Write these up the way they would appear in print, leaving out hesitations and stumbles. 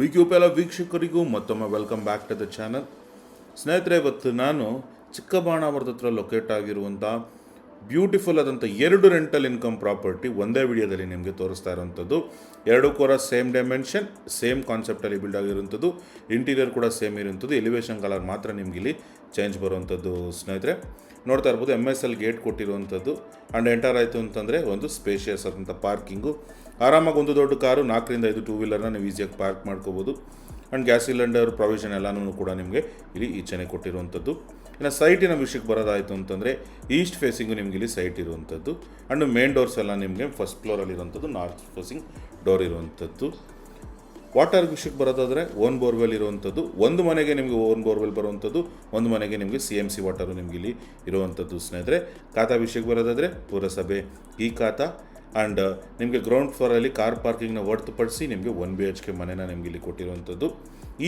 ವಿಕ್ಯೂಪ್ ಎಲ್ಲ ವೀಕ್ಷಕರಿಗೂ ಮತ್ತೊಮ್ಮೆ welcome back to the channel. ಸ್ನೇಹಿತರೆ, ಇವತ್ತು ನಾನು ಚಿಕ್ಕಬಾಣಾವರದ ಹತ್ರ ಲೊಕೇಟ್ ಆಗಿರುವಂಥ ಬ್ಯೂಟಿಫುಲ್ ಆದಂಥ 2 ರೆಂಟಲ್ ಇನ್ಕಮ್ ಪ್ರಾಪರ್ಟಿ ಒಂದೇ ವಿಡಿಯೋದಲ್ಲಿ ನಿಮಗೆ ತೋರಿಸ್ತಾ ಇರೋವಂಥದ್ದು. 2 ಕೂಡ ಸೇಮ್ ಡೈಮೆನ್ಷನ್, ಸೇಮ್ ಕಾನ್ಸೆಪ್ಟಲ್ಲಿ ಬಿಲ್ಡ್ ಆಗಿರುವಂಥದ್ದು. ಇಂಟೀರಿಯರ್ ಕೂಡ ಸೇಮ್ ಇರುವಂಥದ್ದು. ಎಲಿವೇಷನ್ ಕಲರ್ ಮಾತ್ರ ನಿಮ್ಗೆ ಇಲ್ಲಿ ಚೇಂಜ್ ಬರುವಂಥದ್ದು. ಸ್ನೇಹಿತರೆ ನೋಡ್ತಾ ಇರ್ಬೋದು, MSL ಗೇಟ್ ಕೊಟ್ಟಿರುವಂಥದ್ದು. ಆ್ಯಂಡ್ ಎಂಟರ್ ಆಯಿತು ಅಂತಂದರೆ ಒಂದು ಸ್ಪೇಷಿಯಸ್ ಆದಂಥ ಪಾರ್ಕಿಂಗು. ಆರಾಮಾಗಿ ಒಂದು ದೊಡ್ಡ ಕಾರು 4 ರಿಂದ 5 ಟೂ ವೀಲರ್ನ ನೀವು ಈಸಿಯಾಗಿ ಪಾರ್ಕ್ ಮಾಡ್ಕೋಬೋದು. ಆ್ಯಂಡ್ ಗ್ಯಾಸ್ ಸಿಲಿಂಡರ್ ಪ್ರೊವಿಷನ್ ಎಲ್ಲನೂ ಕೂಡ ನಿಮಗೆ ಇಲ್ಲಿ ಈಚೆನೆ ಕೊಟ್ಟಿರುವಂಥದ್ದು. ಇನ್ನು ಸೈಟಿನ ವಿಷಯಕ್ಕೆ ಬರೋದಾಯಿತು ಅಂತಂದರೆ ಈಸ್ಟ್ ಫೇಸಿಂಗು ನಿಮ್ಗೆ ಇಲ್ಲಿ ಸೈಟ್ ಇರುವಂಥದ್ದು. ಆ್ಯಂಡ್ ಮೇನ್ ಡೋರ್ಸ್ ಎಲ್ಲ ನಿಮಗೆ ಫಸ್ಟ್ ಫ್ಲೋರಲ್ಲಿ ಇರುವಂಥದ್ದು, ನಾರ್ತ್ ಫೇಸಿಂಗ್ ಡೋರ್ ಇರುವಂಥದ್ದು. ವಾಟರ್ ವಿಷಯಕ್ಕೆ ಬರೋದಾದರೆ ಓನ್ ಬೋರ್ವೆಲ್ ಇರುವಂಥದ್ದು. ಒಂದು ಮನೆಗೆ ನಿಮಗೆ ಓನ್ ಬೋರ್ವೆಲ್ ಬರುವಂಥದ್ದು, ಒಂದು ಮನೆಗೆ ನಿಮಗೆ CMC ವಾಟರು ನಿಮಗೆ ಇಲ್ಲಿ ಇರುವಂಥದ್ದು. ಸ್ನೇಹಿತರೆ, ಖಾತಾ ವಿಷಯಕ್ಕೆ ಬರೋದಾದರೆ ಪುರಸಭೆ ಈ ಖಾತಾ. ಆ್ಯಂಡ್ ನಿಮಗೆ ಗ್ರೌಂಡ್ ಫ್ಲೋರಲ್ಲಿ ಕಾರ್ ಪಾರ್ಕಿಂಗ್ನ ಹೊರತುಪಡಿಸಿ ನಿಮಗೆ 1 BHK ಮನೆನ ನಿಮಗೆ ಇಲ್ಲಿ ಕೊಟ್ಟಿರುವಂಥದ್ದು.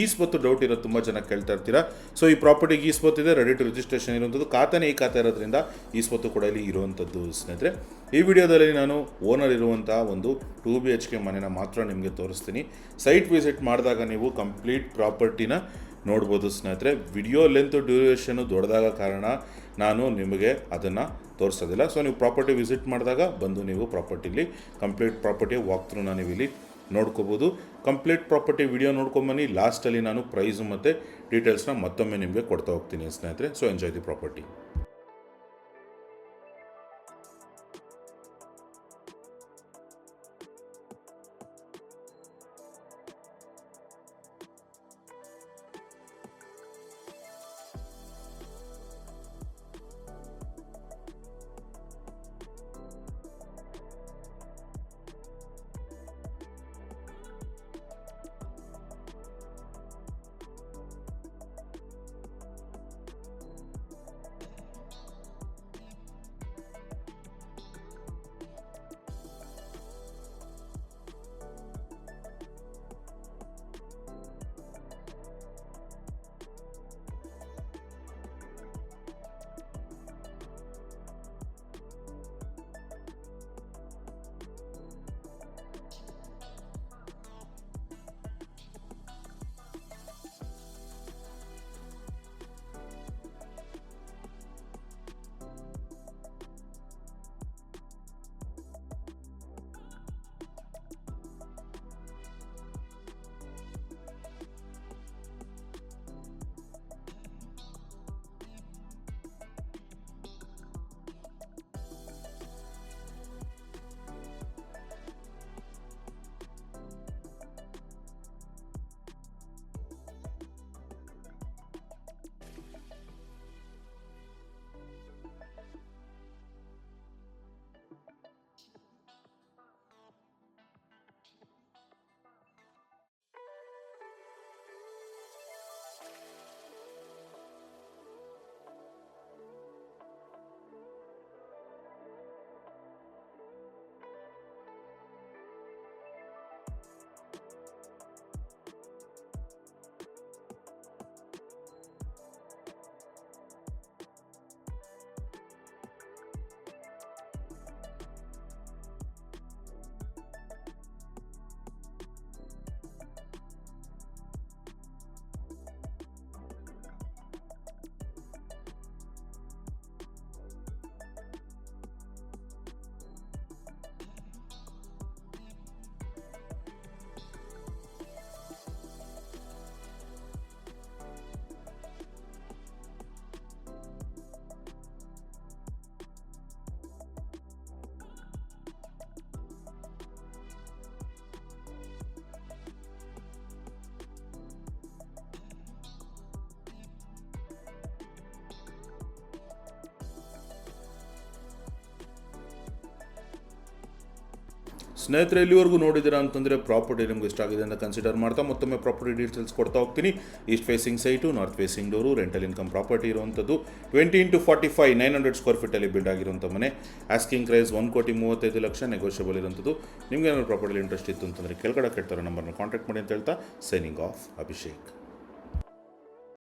ಈಸ್ಪತ್ತು ಡೌಟ್ ಇರೋದು ತುಂಬ ಜನ ಕೇಳ್ತಾ ಇರ್ತೀರಾ. ಸೊ ಈ ಪ್ರಾಪರ್ಟಿಗೆ ಈಸ್ಪತ್ತು ಇದೆ, ರೆಡಿ ಟು ರಿಜಿಸ್ಟ್ರೇಷನ್ ಇರುವಂಥದ್ದು. ಖಾತಾನೇ ಈ ಖಾತೆ ಇರೋದ್ರಿಂದ ಈಸ್ಪತ್ತು ಕೂಡ ಇಲ್ಲಿ ಇರುವಂಥದ್ದು. ಸ್ನೇಹಿತರೆ, ಈ ವಿಡಿಯೋದಲ್ಲಿ ನಾನು ಓನರ್ ಇರುವಂಥ ಒಂದು 2 BHK ಮನೆನ ಮಾತ್ರ ನಿಮಗೆ ತೋರಿಸ್ತೀನಿ. ಸೈಟ್ ವಿಸಿಟ್ ಮಾಡಿದಾಗ ನೀವು ಕಂಪ್ಲೀಟ್ ಪ್ರಾಪರ್ಟಿನ ನೋಡ್ಬೋದು. ಸ್ನೇಹಿತರೆ, ವಿಡಿಯೋ ಲೆಂತ್ ಡ್ಯೂರೇಷನು ದೊಡ್ಡದಾಗ ಕಾರಣ ನಾನು ನಿಮಗೆ ಅದನ್ನು ತೋರಿಸೋದಿಲ್ಲ. ಸೊ ನೀವು ಪ್ರಾಪರ್ಟಿ ವಿಸಿಟ್ ಮಾಡಿದಾಗ ಬಂದು ನೀವು ಪ್ರಾಪರ್ಟಿಲಿ ಕಂಪ್ಲೀಟ್ ಪ್ರಾಪರ್ಟಿ ವಾಕ್ ಥ್ರೂನ ನೀವು ಇಲ್ಲಿ ನೋಡ್ಕೋಬೋದು. ಕಂಪ್ಲೀಟ್ ಪ್ರಾಪರ್ಟಿ ವಿಡಿಯೋ ನೋಡ್ಕೊಂಬನ್ನಿ. ಲಾಸ್ಟಲ್ಲಿ ನಾನು ಪ್ರೈಸು ಮತ್ತು ಡೀಟೇಲ್ಸ್ನ ಮತ್ತೊಮ್ಮೆ ನಿಮಗೆ ಕೊಡ್ತಾ ಹೋಗ್ತೀನಿ ಸ್ನೇಹಿತರೆ. So enjoy the property. ಸ್ನೇಹಿತರೆ, ಇಲ್ಲಿವರೆಗೂ ನೋಡಿದ್ದೀರಾ ಅಂತಂದರೆ ಪ್ರಾಪರ್ಟಿ ನಿಮ್ಗೆ ಇಷ್ಟ ಆಗಿದೆ ಅಂತ ಕನ್ಸಿಡರ್ ಮಾಡ್ತಾ ಮತ್ತೊಮ್ಮೆ ಪ್ರಾಪರ್ಟಿ ಡೀಟೇಲ್ಸ್ ಕೊಡ್ತಾ ಹೋಗ್ತೀನಿ. East facing site, north facing door, rental income property ಇರುವಂಥದ್ದು. 20x45 900 ಸ್ಕ್ವೇರ್ ಫೀಟಲ್ಲಿ ಬಿಲ್ಡ್ ಆಗಿರುವಂಥ ಮನೆ. ಆಸ್ಕಿಂಗ್ ಪ್ರೈಸ್ 1,35,00,000, ನೆಗೋಷಿಯಬಲ್ ಇರುವಂಥದ್ದು. ನಿಮ್ಗೆ ಏನಾದ್ರು ಪ್ರಾಪರ್ಟಿಲಿ ಇಂಟ್ರೆಸ್ಟ್ ಇತ್ತು ಅಂತಂದರೆ ಕೆಳಗಡೆ ಕೇಳ್ತಾರೋ ನಂಬರ್ನ ಕಾಂಟ್ಯಾಕ್ಟ್ ಮಾಡಿ ಅಂತ ಹೇಳ್ತಾ ಸೈನಿಂಗ್ ಆಫ್, ಅಭಿಷೇಕ್.